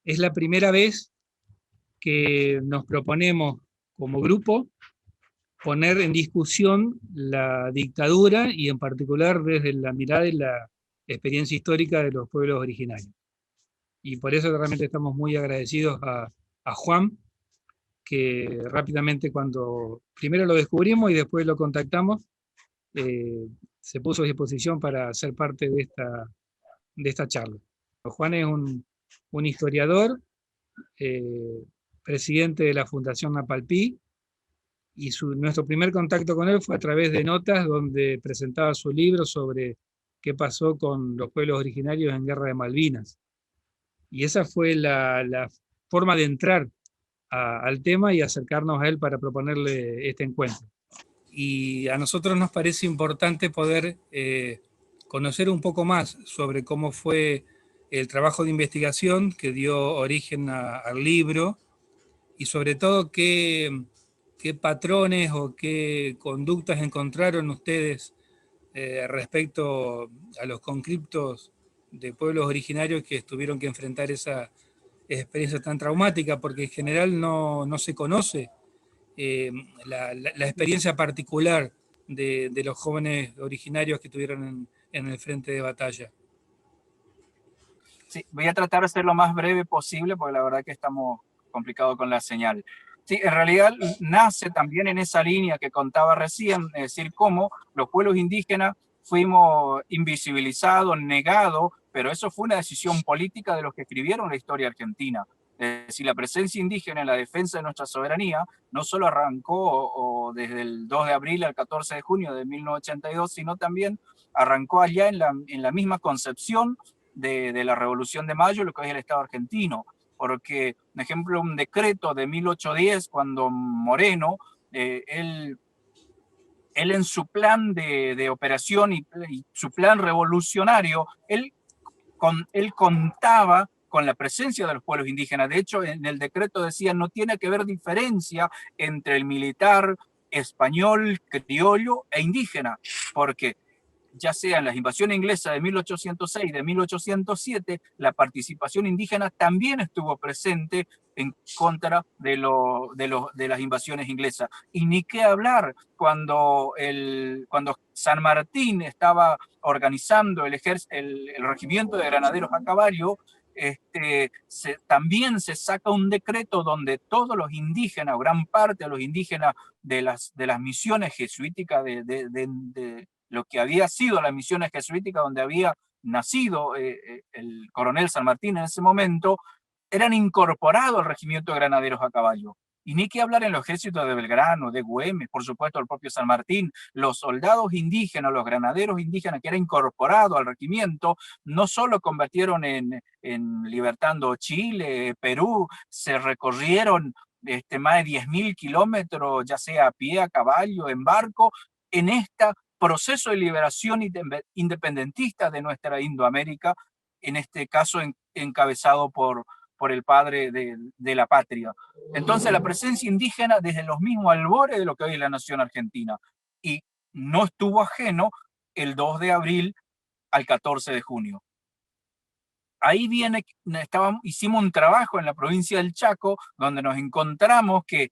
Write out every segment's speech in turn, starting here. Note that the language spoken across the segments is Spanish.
Es la primera vez que nos proponemos como grupo poner en discusión la dictadura y en particular desde la mirada y la experiencia histórica de los pueblos originarios. Y por eso realmente estamos muy agradecidos a Juan, que rápidamente cuando primero lo descubrimos y después lo contactamos, se puso a disposición para ser parte de esta charla. Juan es un historiador, eh, presidente de la Fundación Napalpí, y nuestro primer contacto con él fue a través de notas donde presentaba su libro sobre qué pasó con los pueblos originarios en Guerra de Malvinas. Y esa fue la forma de entrar al tema y acercarnos a él para proponerle este encuentro. Y a nosotros nos parece importante poder conocer un poco más sobre cómo fue el trabajo de investigación que dio origen al libro y sobre todo qué patrones o qué conductas encontraron ustedes respecto a los conscriptos de pueblos originarios que tuvieron que enfrentar esa experiencia tan traumática, porque en general no se conoce la experiencia particular de los jóvenes originarios que estuvieron en el frente de batalla. Sí, voy a tratar de ser lo más breve posible porque la verdad que estamos complicados con la señal. Sí, en realidad nace también en esa línea que contaba recién, es decir, cómo los pueblos indígenas fuimos invisibilizados, negados, pero eso fue una decisión política de los que escribieron la historia argentina. Es decir, la presencia indígena en la defensa de nuestra soberanía no solo arrancó desde el 2 de abril al 14 de junio de 1982, sino también arrancó allá en la misma concepción de la Revolución de Mayo, lo que es el Estado argentino. Porque, por ejemplo, un decreto de 1810, cuando Moreno, él en su plan de operación y su plan revolucionario, él contaba con la presencia de los pueblos indígenas. De hecho, en el decreto decía no tiene que haber diferencia entre el militar español, criollo e indígena, porque ya sea en las invasiones inglesas de 1806, de 1807, la participación indígena también estuvo presente en contra de las invasiones inglesas. Y ni qué hablar cuando San Martín estaba organizando el regimiento de granaderos a caballo, también se saca un decreto donde todos los indígenas, o gran parte de los indígenas de las misiones jesuíticas de lo que había sido las misiones jesuíticas donde había nacido el coronel San Martín en ese momento, eran incorporados al regimiento de granaderos a caballo. Y ni que hablar en los ejércitos de Belgrano, de Güemes, por supuesto el propio San Martín, los soldados indígenas, los granaderos indígenas que eran incorporados al regimiento, no solo combatieron en libertando Chile, Perú, se recorrieron más de 10.000 kilómetros, ya sea a pie, a caballo, en barco, en este proceso de liberación independentista de nuestra Indoamérica, en este caso encabezado por el padre de la patria. Entonces la presencia indígena desde los mismos albores de lo que hoy es la nación argentina, y no estuvo ajeno el 2 de abril al 14 de junio. Ahí hicimos un trabajo en la provincia del Chaco, donde nos encontramos que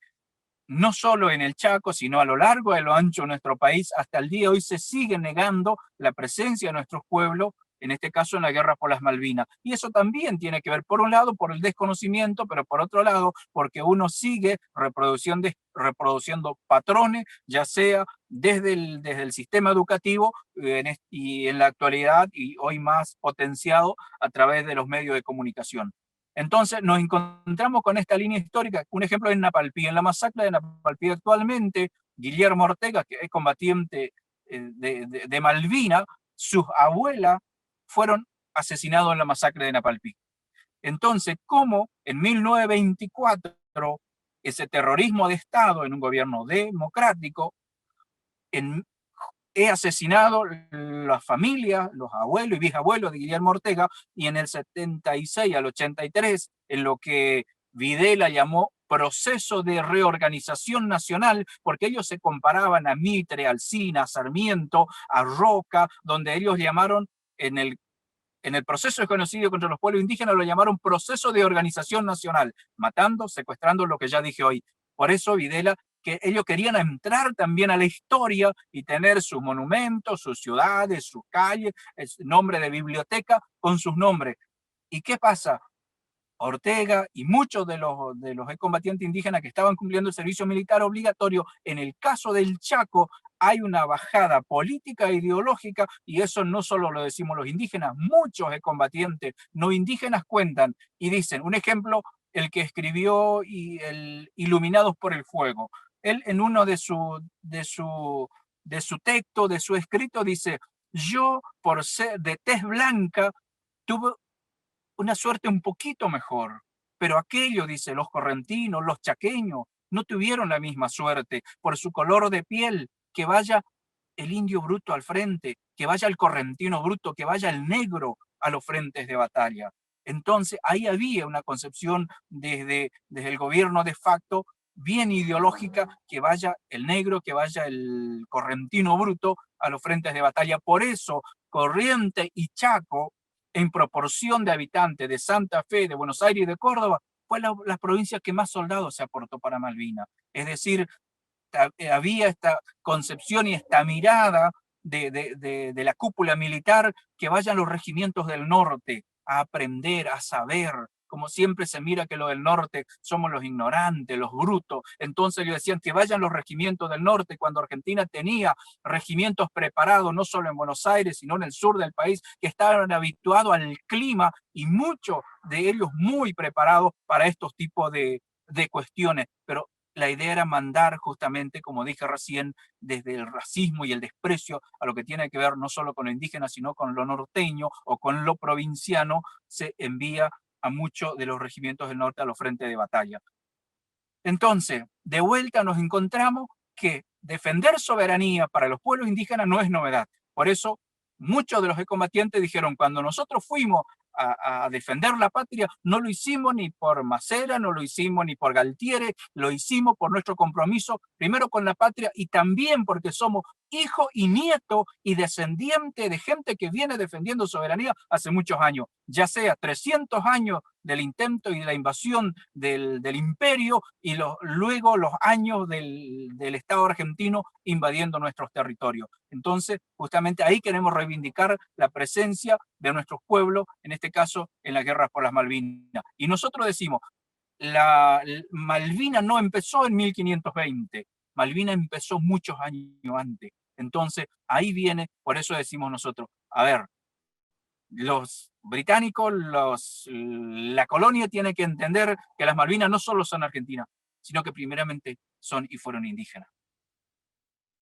no solo en el Chaco, sino a lo largo y a lo ancho de nuestro país, hasta el día de hoy se sigue negando la presencia de nuestros pueblos, en este caso en la guerra por las Malvinas. Y eso también tiene que ver, por un lado, por el desconocimiento, pero por otro lado, porque uno sigue reproduciendo patrones, ya sea desde el sistema educativo y en la actualidad, y hoy más potenciado a través de los medios de comunicación. Entonces nos encontramos con esta línea histórica. Un ejemplo es Napalpí. En la masacre de Napalpí actualmente, Guillermo Ortega, que es combatiente de Malvinas, sus abuelas fueron asesinados en la masacre de Napalpí. Entonces, ¿cómo en 1924 ese terrorismo de Estado en un gobierno democrático he asesinado las familias, los abuelos y bisabuelos de Guillermo Ortega, y en el 76 al 83, en lo que Videla llamó proceso de reorganización nacional, porque ellos se comparaban a Mitre, a Alsina, a Sarmiento, a Roca, donde ellos llamaron en el en el proceso de genocidio contra los pueblos indígenas lo llamaron proceso de organización nacional, matando, secuestrando, lo que ya dije hoy. Por eso Videla, que ellos querían entrar también a la historia y tener sus monumentos, sus ciudades, sus calles, el nombre de biblioteca con sus nombres. ¿Y qué pasa? Ortega y muchos de los excombatientes indígenas que estaban cumpliendo el servicio militar obligatorio, en el caso del Chaco, hay una bajada política e ideológica, y eso no solo lo decimos los indígenas, muchos excombatientes no indígenas cuentan y dicen, un ejemplo, el que escribió el Iluminados por el Fuego. Él en uno de su texto, de su escrito, dice, yo por ser de tez blanca tuve una suerte un poquito mejor, pero aquello, dice, los correntinos, los chaqueños, no tuvieron la misma suerte por su color de piel. Que vaya el indio bruto al frente, que vaya el correntino bruto, que vaya el negro a los frentes de batalla. Entonces ahí había una concepción desde el gobierno de facto bien ideológica, que vaya el negro, que vaya el correntino bruto a los frentes de batalla. Por eso Corrientes y Chaco, en proporción de habitantes de Santa Fe, de Buenos Aires y de Córdoba, fue la provincia que más soldados se aportó para Malvinas. Es decir, había esta concepción y esta mirada de la cúpula militar, que vayan los regimientos del norte a aprender, a saber. Como siempre se mira que los del norte somos los ignorantes, los brutos. Entonces ellos decían que vayan los regimientos del norte, cuando Argentina tenía regimientos preparados, no solo en Buenos Aires, sino en el sur del país, que estaban habituados al clima, y muchos de ellos muy preparados para estos tipos de cuestiones. Pero la idea era mandar justamente, como dije recién, desde el racismo y el desprecio a lo que tiene que ver no solo con lo indígena, sino con lo norteño o con lo provinciano, se envía a muchos de los regimientos del norte a los frentes de batalla. Entonces, de vuelta nos encontramos que defender soberanía para los pueblos indígenas no es novedad. Por eso, muchos de los excombatientes dijeron, cuando nosotros fuimos a defender la patria, no lo hicimos ni por Macera, no lo hicimos ni por Galtieri, lo hicimos por nuestro compromiso, primero con la patria, y también porque somos hijo y nieto y descendiente de gente que viene defendiendo soberanía hace muchos años, ya sea 300 años del intento y de la invasión del imperio, y luego los años del Estado argentino invadiendo nuestros territorios. Entonces, justamente ahí queremos reivindicar la presencia de nuestros pueblos, en este caso en la guerra por las Malvinas. Y nosotros decimos, Malvina no empezó en 1520, Malvina empezó muchos años antes. Entonces, ahí viene, por eso decimos nosotros, a ver, los británicos, la colonia tiene que entender que las Malvinas no solo son argentinas, sino que primeramente son y fueron indígenas.